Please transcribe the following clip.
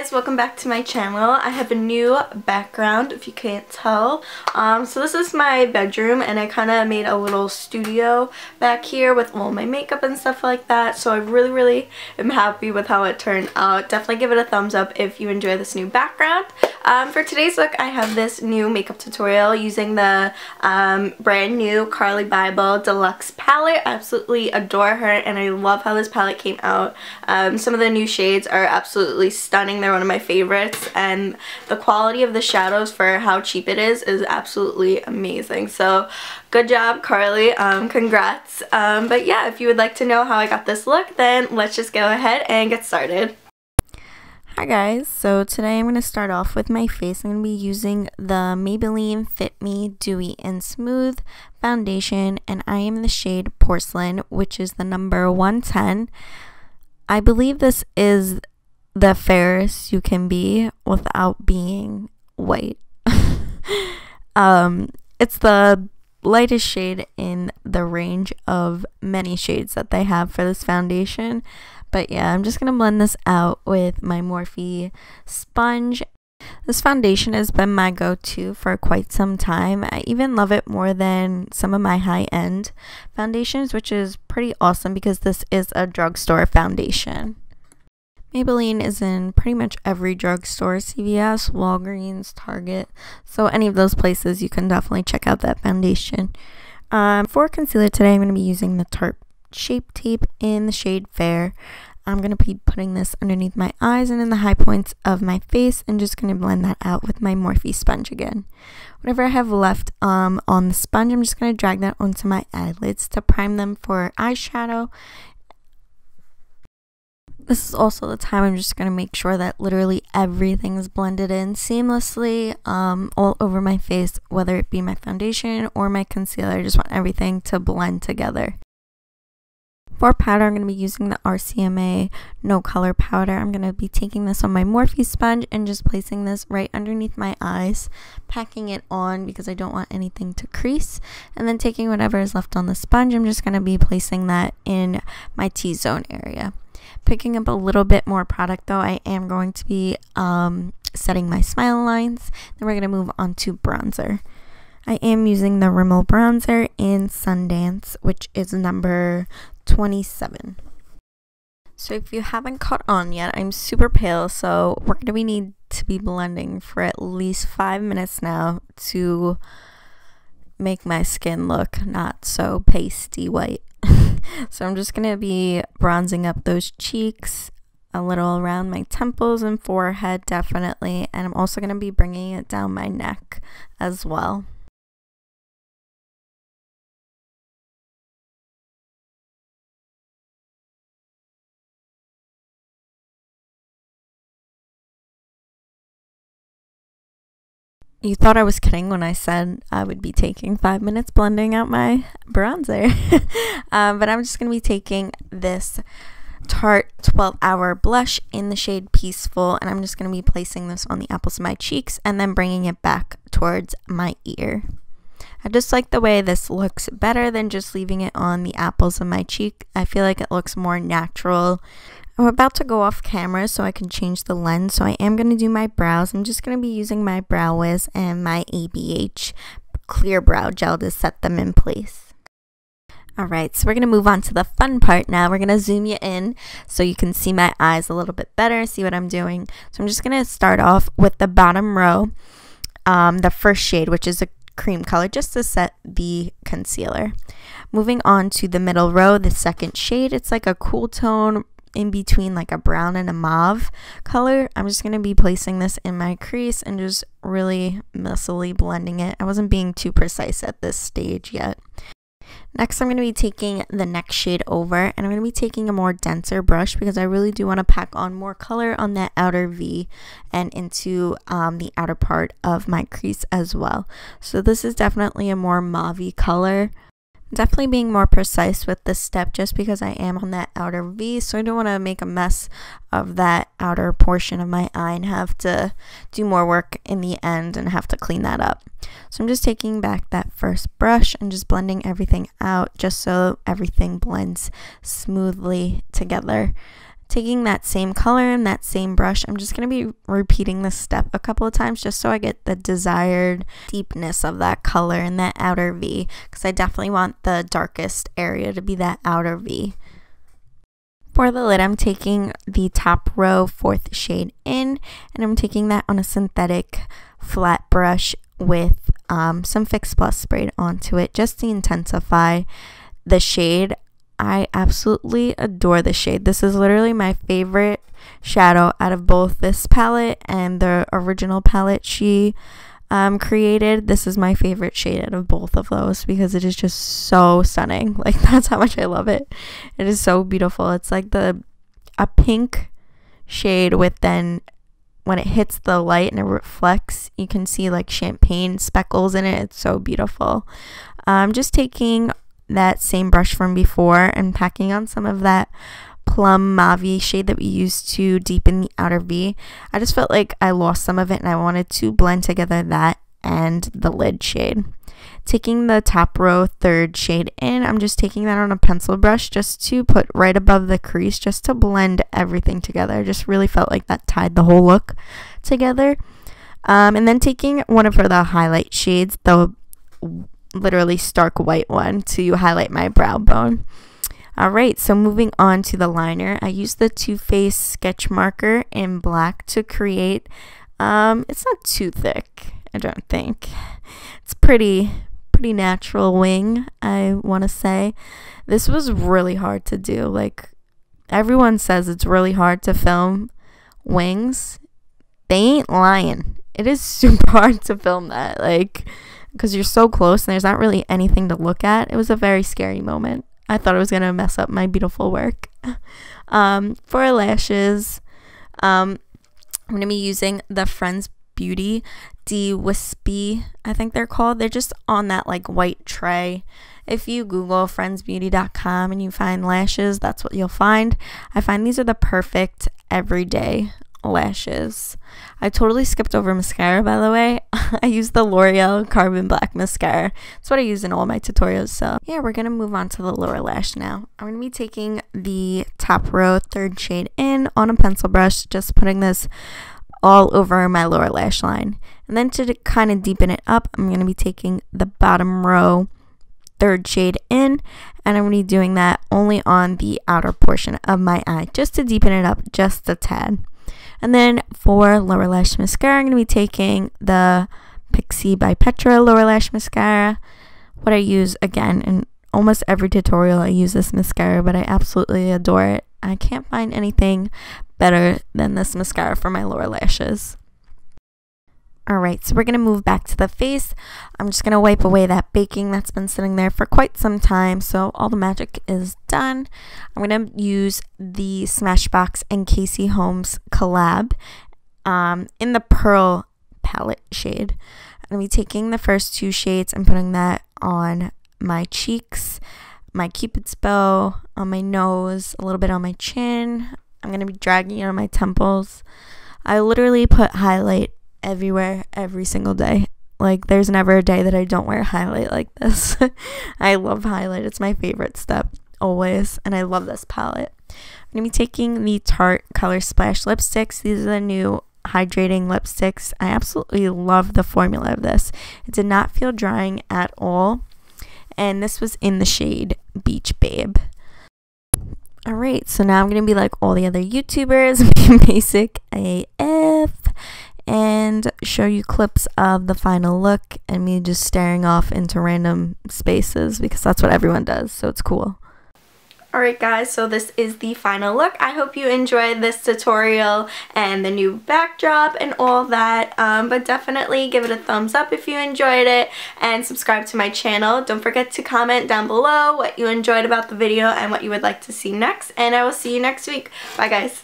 guys, welcome back to my channel. I have a new background if you can't tell. So this is my bedroom and I kind of made a little studio back here with all my makeup and stuff like that. So I really am happy with how it turned out. Definitely give it a thumbs up if you enjoy this new background. For today's look, I have this new makeup tutorial using the brand new Carli Bybel Deluxe Palette. I absolutely adore her and I love how this palette came out. Some of the new shades are absolutely stunning. They're one of my favorites and the quality of the shadows for how cheap it is absolutely amazing. So good job, Carli. Congrats. But yeah, if you would like to know how I got this look, then let's just go ahead and get started. Hi guys, so today I'm going to start off with my face. I'm going to be using the Maybelline Fit Me Dewy and Smooth foundation and I am in the shade Porcelain, which is the number 110. I believe this is the fairest you can be without being white. It's the lightest shade in the range of many shades that they have for this foundation. But yeah, I'm just going to blend this out with my Morphe sponge. This foundation has been my go-to for quite some time. I even love it more than some of my high-end foundations, which is pretty awesome because this is a drugstore foundation. Maybelline is in pretty much every drugstore, CVS, Walgreens, Target, so any of those places you can definitely check out that foundation. For concealer today, I'm going to be using the Tarte Shape Tape in the shade Fair. I'm going to be putting this underneath my eyes and in the high points of my face and just going to blend that out with my Morphe sponge again. Whatever I have left on the sponge, I'm just going to drag that onto my eyelids to prime them for eyeshadow. This is also the time I'm just going to make sure that literally everything is blended in seamlessly all over my face, whether it be my foundation or my concealer. I just want everything to blend together. For powder, I'm going to be using the RCMA No Color Powder. I'm going to be taking this on my Morphe sponge and just placing this right underneath my eyes, packing it on because I don't want anything to crease, and then taking whatever is left on the sponge, I'm just going to be placing that in my T-zone area. Picking up a little bit more product though, I am going to be setting my smile lines. Then we're going to move on to bronzer. I am using the Rimmel bronzer in Sundance, which is number 27. So if you haven't caught on yet, I'm super pale, so we're going to need to be blending for at least 5 minutes now to make my skin look not so pasty white. So I'm just going to be bronzing up those cheeks, a little around my temples and forehead definitely, and I'm also going to be bringing it down my neck as well. You thought I was kidding when I said I would be taking 5 minutes blending out my bronzer. But I'm just going to be taking this Tarte 12 Hour Blush in the shade Peaceful. And I'm just going to be placing this on the apples of my cheeks and then bringing it back towards my ear. I just like the way this looks better than just leaving it on the apples of my cheek. I feel like it looks more natural. I'm about to go off camera so I can change the lens, so I am going to do my brows. I'm just going to be using my Brow Wiz and my ABH Clear Brow Gel to set them in place. Alright, so we're going to move on to the fun part now. We're going to zoom you in so you can see my eyes a little bit better, see what I'm doing. So I'm just going to start off with the bottom row, the first shade, which is a cream color, just to set the concealer. Moving on to the middle row, the second shade, it's like a cool tone in between like a brown and a mauve color. I'm just going to be placing this in my crease and just really messily blending it. I wasn't being too precise at this stage yet. Next, I'm going to be taking the next shade over and I'm going to be taking a more denser brush because I really do want to pack on more color on that outer V and into the outer part of my crease as well. So this is definitely a more mauve-y color. Definitely being more precise with this step just because I am on that outer V, so I don't want to make a mess of that outer portion of my eye and have to do more work in the end and have to clean that up. So I'm just taking back that first brush and just blending everything out just so everything blends smoothly together. Taking that same color and that same brush, I'm just going to be repeating this step a couple of times just so I get the desired deepness of that color in that outer V, because I definitely want the darkest area to be that outer V. For the lid, I'm taking the top row 4th shade in, and I'm taking that on a synthetic flat brush with some Fix Plus sprayed onto it just to intensify the shade. I absolutely adore this shade. This is literally my favorite shadow out of both this palette and the original palette she created. This is my favorite shade out of both of those because it is just so stunning. Like, that's how much I love it. It is so beautiful. It's like a pink shade with, then when it hits the light and it reflects, you can see like champagne speckles in it. It's so beautiful. I'm just taking that same brush from before and packing on some of that plum mauve shade that we used to deepen the outer V. I just felt like I lost some of it and I wanted to blend together that and the lid shade. Taking the top row 3rd shade in, I'm just taking that on a pencil brush just to put right above the crease just to blend everything together. I just really felt like that tied the whole look together. And then taking one of the highlight shades, the literally stark white one, to highlight my brow bone. Alright, so moving on to the liner, I used the Too Faced sketch marker in black to create, it's not too thick, I don't think. It's pretty natural wing, I want to say. This was really hard to do. Like, everyone says it's really hard to film wings. They ain't lying. It is super hard to film that, like, because you're so close and there's not really anything to look at. It was a very scary moment. I thought it was going to mess up my beautiful work. For lashes, I'm going to be using the Friends Beauty De-Wispy, I think they're called. They're just on that like white tray. If you Google friendsbeauty.com and you find lashes, that's what you'll find. I find these are the perfect everyday lashes. I totally skipped over mascara, by the way. I used the L'Oreal Carbon Black Mascara. That's what I use in all my tutorials. So yeah, we're going to move on to the lower lash now. I'm going to be taking the top row 3rd shade in on a pencil brush, just putting this all over my lower lash line. And then to kind of deepen it up, I'm going to be taking the bottom row 3rd shade in, and I'm going to be doing that only on the outer portion of my eye, just to deepen it up just a tad. And then for lower lash mascara, I'm going to be taking the Pixie by Petra lower lash mascara. What I use, again, in almost every tutorial, I use this mascara, but I absolutely adore it. I can't find anything better than this mascara for my lower lashes. Alright, so we're going to move back to the face. I'm just going to wipe away that baking that's been sitting there for quite some time, so all the magic is done. I'm going to use the Smashbox and Casey Holmes collab in the Pearl palette shade. I'm going to be taking the first 2 shades and putting that on my cheeks, my Cupid's bow, on my nose, a little bit on my chin. I'm going to be dragging it on my temples. I literally put highlight everywhere every single day. Like, there's never a day that I don't wear highlight like this. I love highlight. It's my favorite step always, and I love this palette. I'm going to be taking the Tarte Color Splash lipsticks. These are the new hydrating lipsticks. I absolutely love the formula of this. It did not feel drying at all, and this was in the shade Beach Babe. Alright, so now I'm going to be like all the other YouTubers, be basic AF, and show you clips of the final look and me just staring off into random spaces because that's what everyone does, so it's cool. Alright guys, so this is the final look. I hope you enjoyed this tutorial and the new backdrop and all that, but definitely give it a thumbs up if you enjoyed it and subscribe to my channel. Don't forget to comment down below what you enjoyed about the video and what you would like to see next, and I will see you next week. Bye guys.